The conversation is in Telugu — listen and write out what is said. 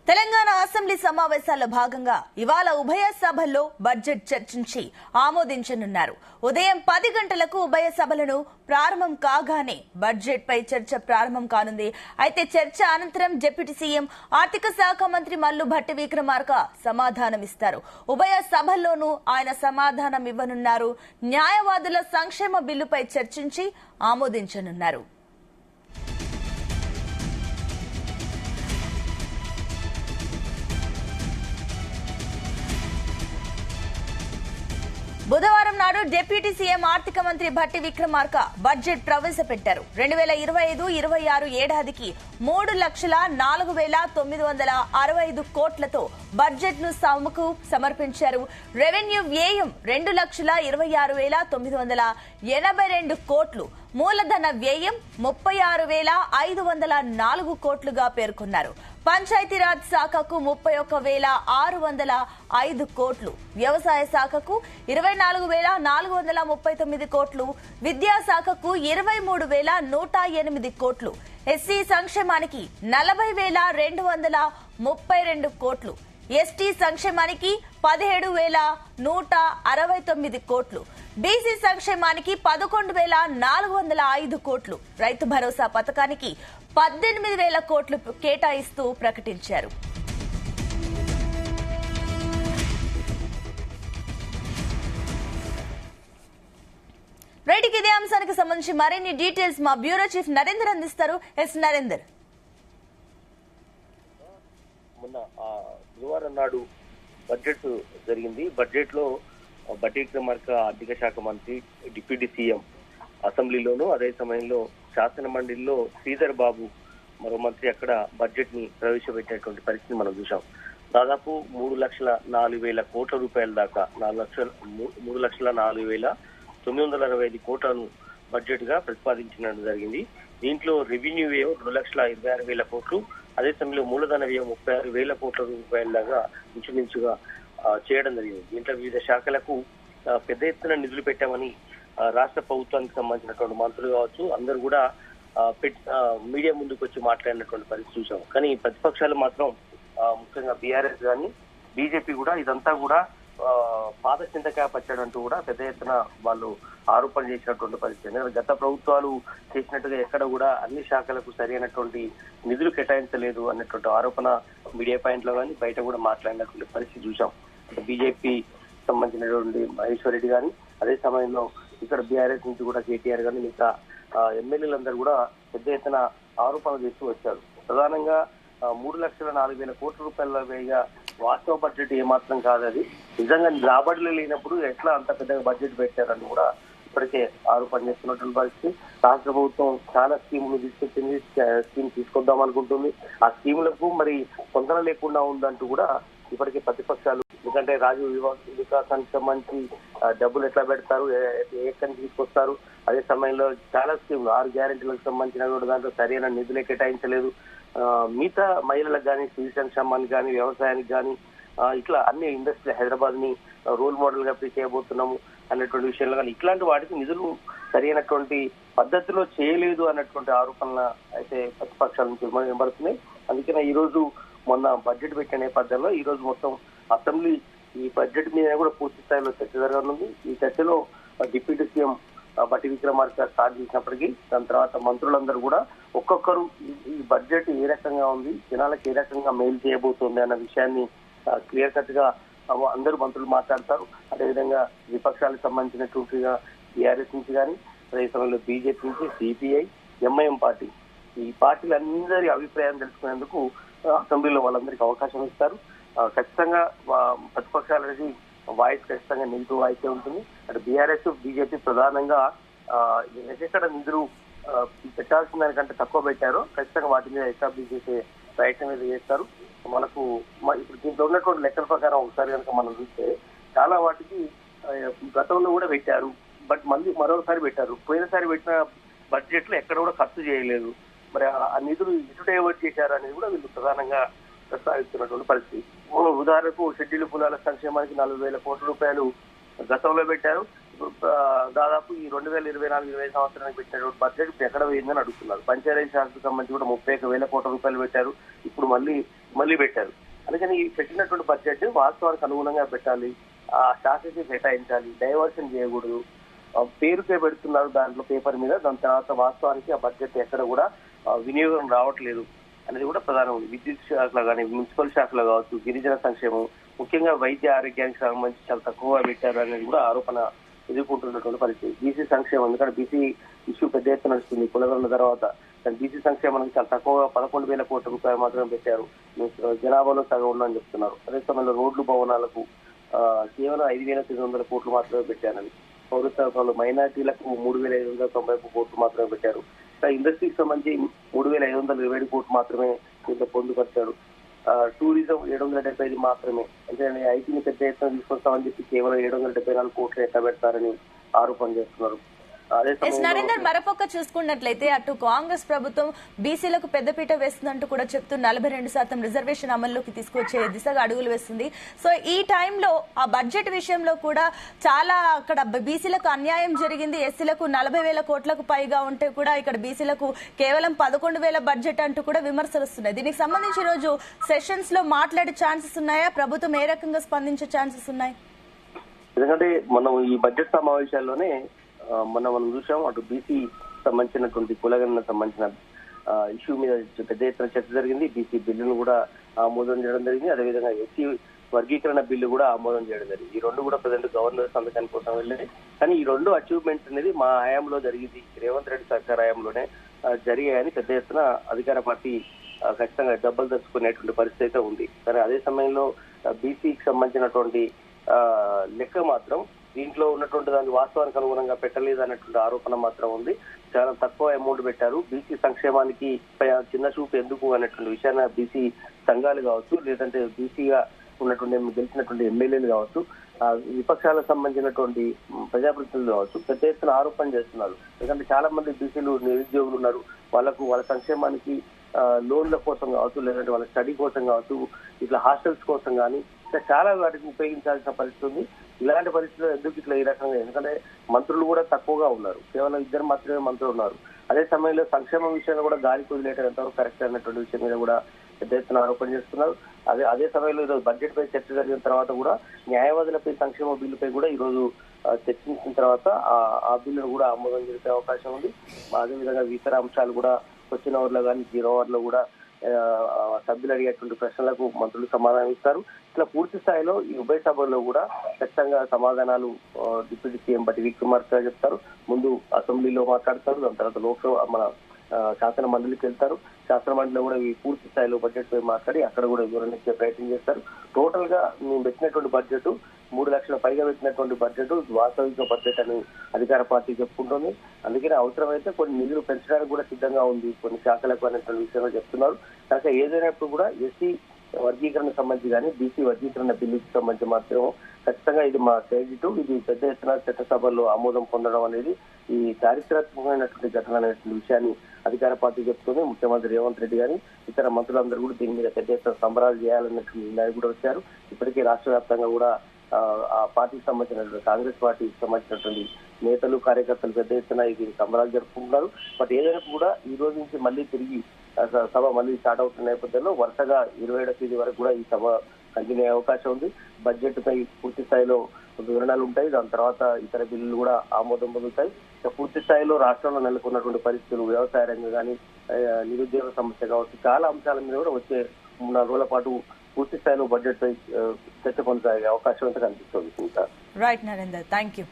తెలంగాణ అసెంబ్లీ సమావేశాల్లో భాగంగా ఇవాళ ఉభయ సభల్లో బడ్జెట్ చర్చించి ఆమోదించనున్నారు. ఉదయం 10 గంటలకు ఉభయ సభలను ప్రారంభం కాగానే బడ్జెట్ పై చర్చ ప్రారంభం కానుంది. అయితే చర్చ అనంతరం డిప్యూటీ సీఎం ఆర్థిక శాఖ మంత్రి మల్లు భట్టి విక్రమార్క సమాధానమిస్తారు. ఉభయ సభల్లోనూ ఆయన సమాధానం ఇవ్వనున్నారు. న్యాయవాదుల సంక్షేమ బిల్లుపై చర్చించి ఆమోదించనున్నారు. బుధవారం నాడు డిప్యూటీ సీఎం ఆర్థిక మంత్రి భట్టి విక్రమార్క బడ్జెట్ ప్రవేశపెట్టారు. 2025-26 ఏడాదికి 3,04,965 కోట్లతో బడ్జెట్ ను సభకు సమర్పించారు. రెవెన్యూ వ్యయం 2,26,982 కోట్లు, మూలధన వ్యయం 36,504 కోట్లుగా పేర్కొన్నారు. పంచాయతీరాజ్ శాఖకు 31,605 కోట్లు, వ్యవసాయ శాఖకు 24,439 కోట్లు, విద్యాశాఖకు 23,108 కోట్లు, ఎస్సీ సంక్షేమానికి 40,232 కోట్లు, ఎస్టీ సంక్షేమానికి 17,169 కోట్లు, బీసీ సంక్షేమానికి 11,405 కోట్లు, రైతు భరోసా పథకానికి 18,000 కోట్లు కేటాయిస్తూ ప్రకటించారు. రైట్కి ఇదే అంశానికి సంబంధించి మరిన్ని డీటెయిల్స్ మా బ్యూరో చీఫ్ నరేందర్ అందిస్తారు. ఎస్ నరేందర్. మొన్న గురువారం నాడు బడ్జెట్ జరిగింది. బడ్జెట్ లో భట్టి విక్రమార్క ఆర్థిక శాఖ మంత్రి, డిప్యూటీ సీఎం అసెంబ్లీలోను, అదే సమయంలో శాసన మండలిలో శ్రీధర్ బాబు మరో మంత్రి అక్కడ బడ్జెట్ ని ప్రవేశపెట్టినటువంటి పరిస్థితి మనం చూసాం. దాదాపు 3,04,000 కోట్ల రూపాయల దాకా 3,04,965 కోట్లను బడ్జెట్ గా ప్రతిపాదించడం జరిగింది. దీంట్లో రెవెన్యూ వ్యయం 2,26,000 కోట్లు, అదే సమయంలో మూలధన వ్యయం 36,000 కోట్ల రూపాయల దాకా ఇంచుమించుగా చేయడం జరిగింది. దీంట్లో వివిధ శాఖలకు పెద్ద ఎత్తున నిధులు పెట్టామని రాష్ట్ర ప్రభుత్వానికి సంబంధించినటువంటి మంత్రులు కావచ్చు అందరూ కూడా మీడియా ముందుకు వచ్చి మాట్లాడినటువంటి పరిస్థితి చూసాం. కానీ ప్రతిపక్షాలు మాత్రం ముఖ్యంగా బీఆర్ఎస్ కానీ బీజేపీ కూడా ఇదంతా కూడా పాత చింతకాయ పచ్చాడంటూ కూడా పెద్ద ఎత్తున వాళ్ళు ఆరోపణ చేసినటువంటి పరిస్థితి. గత ప్రభుత్వాలు చేసినట్టుగా ఎక్కడ కూడా అన్ని శాఖలకు సరైనటువంటి నిధులు కేటాయించలేదు అన్నటువంటి ఆరోపణ మీడియా పాయింట్లో కానీ బయట కూడా మాట్లాడినటువంటి పరిస్థితి చూసాం. బీజేపీ సంబంధించినటువంటి మహేశ్వర్ రెడ్డి కానీ, అదే సమయంలో ఇక్కడ బీఆర్ఎస్ నుంచి కూడా కేటీఆర్ కానీ మిగతా ఎమ్మెల్యేలందరూ కూడా పెద్ద ఎత్తున ఆరోపణలు చేస్తూ వచ్చారు. ప్రధానంగా 3,04,000 కోట్ల రూపాయల వ్యయ వాస్తవ బడ్జెట్ ఏమాత్రం కాదు. అది నిజంగా రాబడులు లేనప్పుడు ఎట్లా అంత పెద్దగా బడ్జెట్ పెట్టారని కూడా ఇప్పటికే ఆరోపణ చేస్తున్నటువంటి పరిస్థితి. రాష్ట్ర ప్రభుత్వం చాలా స్కీములు తీసుకొచ్చింది, స్కీమ్ తీసుకొద్దాం అనుకుంటుంది. ఆ స్కీములకు మరి పొందన లేకుండా ఉందంటూ కూడా ఇప్పటికే ప్రతిపక్షాలు, ఎందుకంటే వికాసానికి సంబంధించి డబ్బులు ఎట్లా పెడతారు, ఎక్కడి నుంచి తీసుకొస్తారు, అదే సమయంలో చాలా స్కీములు 6 గ్యారెంటీలకు సంబంధించిన దాంట్లో సరైన నిధులే కేటాయించలేదు. మిగతా మహిళలకు కానీ, సివిల్ సంక్షేమానికి కానీ, వ్యవసాయానికి కానీ ఇట్లా అన్ని ఇండస్ట్రీ హైదరాబాద్ ని రోల్ మోడల్ గా చేయబోతున్నాము అన్నటువంటి విషయంలో కానీ ఇట్లాంటి వాటికి నిధులు సరైనటువంటి పద్ధతిలో చేయలేదు అన్నటువంటి ఆరోపణలు అయితే ప్రతిపక్షాల నుంచి వినబడుతున్నాయి. అందుకనే ఈ రోజు మొన్న బడ్జెట్ పెట్టిన నేపథ్యంలో ఈ రోజు మొత్తం అసెంబ్లీ ఈ బడ్జెట్ మీద కూడా పూర్తి స్థాయిలో చర్చ జరగనుంది. ఈ చర్చలో deputy CM Bhatti Vikramarka start చేసినప్పటికీ దాని తర్వాత మంత్రులందరూ కూడా ఒక్కొక్కరు ఈ బడ్జెట్ ఏ రకంగా ఉంది, జనాలకు ఏ రకంగా మేలు చేయబోతుంది అన్న విషయాన్ని క్లియర్ కట్ గా అందరూ మంత్రులు మాట్లాడతారు. అదేవిధంగా విపక్షాలకు సంబంధించినటువంటి టీఆర్ఎస్ నుంచి కానీ, అదే సమయంలో బీజేపీ నుంచి సిపిఐ, ఎంఐఎం పార్టీ, ఈ పార్టీలందరి అభిప్రాయం తెలుసుకునేందుకు అసెంబ్లీలో వాళ్ళందరికీ అవకాశం ఇస్తారు. ఖచ్చితంగా ప్రతిపక్షాలకి వాయిస్ ఖచ్చితంగా నెగిటివ్ వాయిసే ఉంటుంది. అటు బీఆర్ఎస్, బీజేపీ ప్రధానంగా ఎక్కడ నిధులు పెట్టాల్సిన దానికంటే తక్కువ పెట్టారో ఖచ్చితంగా వాటి మీద ఎస్టాబ్లిష్ చేసే ప్రయత్నం మీద చేస్తారు. మనకు ఇప్పుడు దీంట్లో ఉన్నటువంటి లెక్కల ప్రకారం ఒకసారి కనుక మనం చూస్తే చాలా వాటికి గతంలో కూడా పెట్టారు, బట్ మళ్ళీ మరోసారి పెట్టారు. పోయినసారి పెట్టిన బడ్జెట్ లో ఎక్కడ కూడా ఖర్చు చేయలేదు. మరి ఆ నిధులు ఇటు డైవర్ట్ చేశారు అనేది కూడా వీళ్ళు ప్రధానంగా ప్రస్తావిస్తున్నటువంటి పరిస్థితి. ఉదాహరణకు షెడ్యూల్ కులాల సంక్షేమానికి 40,000 కోట్ల రూపాయలు గతంలో పెట్టారు. దాదాపు ఈ 2024-25 సంవత్సరానికి పెట్టినటువంటి బడ్జెట్ ఎక్కడ పోయిందని అడుగుతున్నారు. పంచాయతీ శాఖకు సంబంధించి కూడా 31,000 కోట్ల రూపాయలు పెట్టారు. ఇప్పుడు మళ్ళీ మళ్ళీ పెట్టారు. అందుకని ఈ పెట్టినటువంటి బడ్జెట్ వాస్తవానికి అనుగుణంగా పెట్టాలి, ఆ శాఖకి కేటాయించాలి, డైవర్షన్ చేయకూడదు. పేరుకే పెడుతున్నారు దాంట్లో పేపర్ మీద, దాని తర్వాత వాస్తవానికి ఆ బడ్జెట్ ఎక్కడ కూడా వినియోగం రావట్లేదు అనేది కూడా ప్రధానం ఉంది. విద్యుత్ శాఖలో కానీ, మున్సిపల్ శాఖలో కావచ్చు, గిరిజన సంక్షేమం, ముఖ్యంగా వైద్య ఆరోగ్యానికి సంబంధించి చాలా తక్కువగా పెట్టారు అనేది కూడా ఆరోపణ ఎదుర్కొంటున్నటువంటి పరిస్థితి. బీసీ సంక్షేమం, ఎందుకంటే బీసీ ఇష్యూ పెద్ద ఎత్తున నడుస్తుంది కులగొన్న తర్వాత, కానీ బీసీ సంక్షేమానికి చాలా తక్కువగా 11,000 కోట్ల రూపాయలు మాత్రమే పెట్టారు. జనాభాలో సగం ఉందని చెప్తున్నారు. అదే సమయంలో రోడ్లు భవనాలకు కేవలం 5,900 కోట్లు మాత్రమే పెట్టారని, పౌరత్వాలు మైనార్టీలకు 3,590 కోట్లు మాత్రమే పెట్టారు. ఇండస్ట్రీకి సంబంధించి 3,527 కోట్లు మాత్రమే దీంట్లో పొందుపరిచారు. టూరిజం 775 మాత్రమే. అంటే ఐటీని పెద్ద ఎత్తున తీసుకొస్తామని చెప్పి కేవలం 774 కోట్లు ఎట్లా పెడతారని ఆరోపణ చేస్తున్నారు. నరేందర్, మరొక చూసుకున్నట్లయితే అటు కాంగ్రెస్ ప్రభుత్వం బీసీలకు పెద్దపీట వేస్తుందంటూ కూడా చెప్తూ 42% రిజర్వేషన్ అమల్లోకి తీసుకొచ్చే దిశగా అడుగులు వేస్తుంది. సో ఈ టైంలో ఆ బడ్జెట్ విషయంలో కూడా చాలా అక్కడ బీసీలకు అన్యాయం జరిగింది. ఎస్సీలకు 40,000 కోట్లకు పైగా ఉంటే కూడా ఇక్కడ బీసీలకు కేవలం 11,000 బడ్జెట్ అంటూ కూడా విమర్శలు వస్తున్నాయి. దీనికి సంబంధించి ఈ రోజు సెషన్స్ లో మాట్లాడే ఛాన్సెస్ ఉన్నాయా? ప్రభుత్వం ఏ రకంగా స్పందించే ఛాన్సెస్ ఉన్నాయి? ఎందుకంటే మనం ఈ బడ్జెట్ సమావేశాల్లోనే మనం చూసాం, అటు బీసీ సంబంధించినటువంటి కులగణన సంబంధించిన ఇష్యూ మీద పెద్ద ఎత్తున చర్చ జరిగింది. బీసీ బిల్లును కూడా ఆమోదం చేయడం జరిగింది. అదేవిధంగా ఎస్సీ వర్గీకరణ బిల్లు కూడా ఆమోదం చేయడం జరిగింది. ఈ రెండు కూడా ప్రజెంట్ గవర్నర్ సంతకాని కోసం వెళ్ళాయి. కానీ ఈ రెండు అచీవ్మెంట్స్ అనేది మా హయాంలో జరిగింది, రేవంత్ రెడ్డి సర్కార్ హయాంలోనే జరిగాయని పెద్ద ఎత్తున అధికార పార్టీ ఖచ్చితంగా డబ్బులు తెచ్చుకునేటువంటి పరిస్థితి అయితే ఉంది. కానీ అదే సమయంలో బీసీకి సంబంధించినటువంటి లెక్క మాత్రం దీంట్లో ఉన్నటువంటి దాని వాస్తవానికి అనుగుణంగా పెట్టలేదు అన్నటువంటి ఆరోపణ మాత్రం ఉంది. చాలా తక్కువ అమౌంట్ పెట్టారు. బీసీ సంక్షేమానికి చిన్న చూపు ఎందుకు అనేటువంటి విషయాన్ని బీసీ సంఘాలు కావచ్చు, లేదంటే బీసీగా ఉన్నటువంటి గెలిచినటువంటి ఎమ్మెల్యేలు కావచ్చు, విపక్షాలకు సంబంధించినటువంటి ప్రజాప్రతినిధులు కావచ్చు పెద్ద ఎత్తున ఆరోపణ చేస్తున్నారు. ఎందుకంటే చాలా మంది బీసీలు నిరుద్యోగులు ఉన్నారు. వాళ్ళ సంక్షేమానికి లోన్ల కోసం కావచ్చు, లేదంటే వాళ్ళ స్టడీ కోసం కావచ్చు, ఇట్లా హాస్టల్స్ కోసం కానీ ఇట్లా చాలా వాటికి ఉపయోగించాల్సిన పరిస్థితి ఉంది. ఇలాంటి పరిస్థితుల్లో ఎందుకు ఇట్లా ఈ రకంగా, ఎందుకంటే మంత్రులు కూడా తక్కువగా ఉన్నారు, కేవలం 2 మాత్రమే మంత్రులు ఉన్నారు. అదే సమయంలో సంక్షేమం విషయంలో కూడా గాలి కుదిలేయడం ఎంతవరకు కరెక్ట్ అన్నటువంటి విషయం మీద కూడా పెద్ద ఎత్తున ఆరోపణ చేస్తున్నారు. అదే సమయంలో ఈరోజు బడ్జెట్ పై చర్చ జరిగిన తర్వాత కూడా న్యాయవాదులపై సంక్షేమ బిల్లుపై కూడా ఈ రోజు చర్చించిన తర్వాత ఆ బిల్లును కూడా ఆమోదం జరిపే అవకాశం ఉంది. అదేవిధంగా ఇతర అంశాలు కూడా క్వశ్చన్ అవర్ లో కానీ 0 అవర్ లో కూడా సభ్యులు అడిగేటువంటి ప్రశ్నలకు మంత్రులు సమాధానం ఇస్తారు. ఇట్లా పూర్తి స్థాయిలో ఈ ఉభయ సభల్లో కూడా ఖచ్చితంగా సమాధానాలు డిప్యూటీ సీఎం బట్టి విక్రమార్క చెప్తారు. ముందు అసెంబ్లీలో మాట్లాడతారు, దాని తర్వాత లోక్సభ మన శాసన మండలికి వెళ్తారు. శాసన మండలిలో కూడా ఈ పూర్తి స్థాయిలో బడ్జెట్ పై మాట్లాడి అక్కడ కూడా వివరణ ఇచ్చే ప్రయత్నం చేస్తారు. టోటల్ గా మేము పెట్టినటువంటి బడ్జెట్ 3 లక్షల పైగా పెట్టినటువంటి బడ్జెట్ వాస్తవిక బడ్జెట్ అని అధికార పార్టీ చెప్పుకుంటుంది. అందుకని అవసరమైతే కొన్ని నిధులు పెంచడానికి కూడా సిద్ధంగా ఉంది కొన్ని శాఖలకు అనేటువంటి విషయంలో చెప్తున్నారు. కనుక ఏదైనప్పుడు కూడా ఎస్సీ వర్గీకరణ సంబంధించి కానీ బీసీ వర్గీకరణ బిల్లుకి సంబంధించి మాత్రం ఖచ్చితంగా ఇది మా క్రెడిట్. ఇది పెద్ద ఎత్తున చట్టసభల్లో ఆమోదం పొందడం అనేది ఈ చారిత్రాత్మకమైనటువంటి ఘటన అనేటువంటి విషయాన్ని అధికార పార్టీ చెప్తుంది. ముఖ్యమంత్రి రేవంత్ రెడ్డి గాని ఇతర మంత్రులందరూ కూడా దీని మీద పెద్ద ఎత్తున సంబరాలు చేయాలన్నటువంటి నిర్ణయం కూడా వచ్చారు. ఇప్పటికే రాష్ట్ర వ్యాప్తంగా కూడా ఆ పార్టీకి సంబంధించినటువంటి కాంగ్రెస్ పార్టీకి సంబంధించినటువంటి నేతలు కార్యకర్తలు పెద్ద ఎత్తున ఇది సంబరాలు జరుపుకుంటున్నారు. బట్ ఏదైనా కూడా ఈ రోజు నుంచి మళ్ళీ తిరిగి సభ మళ్ళీ స్టార్ట్ అవుతున్న నేపథ్యంలో వరుసగా 27వ తేదీ వరకు కూడా ఈ సభ కంటిన్యూ అయ్యే అవకాశం ఉంది. బడ్జెట్ పై పూర్తి స్థాయిలో వివరణలు ఉంటాయి. దాని తర్వాత ఇతర బిల్లులు కూడా ఆమోదం పొందుతాయి. పూర్తి స్థాయిలో రాష్ట్రంలో నెలకొన్నటువంటి పరిస్థితులు, వ్యవసాయ రంగం కానీ, నిరుద్యోగ సమస్య కావచ్చు, చాలా అంశాల మీద కూడా వచ్చే 3-4 రోజుల పాటు పూర్తి స్థాయిలో బడ్జెట్ పై చర్చ కొనసాగే అవకాశం అయితే కనిపిస్తుంది. Right Narender, thank you.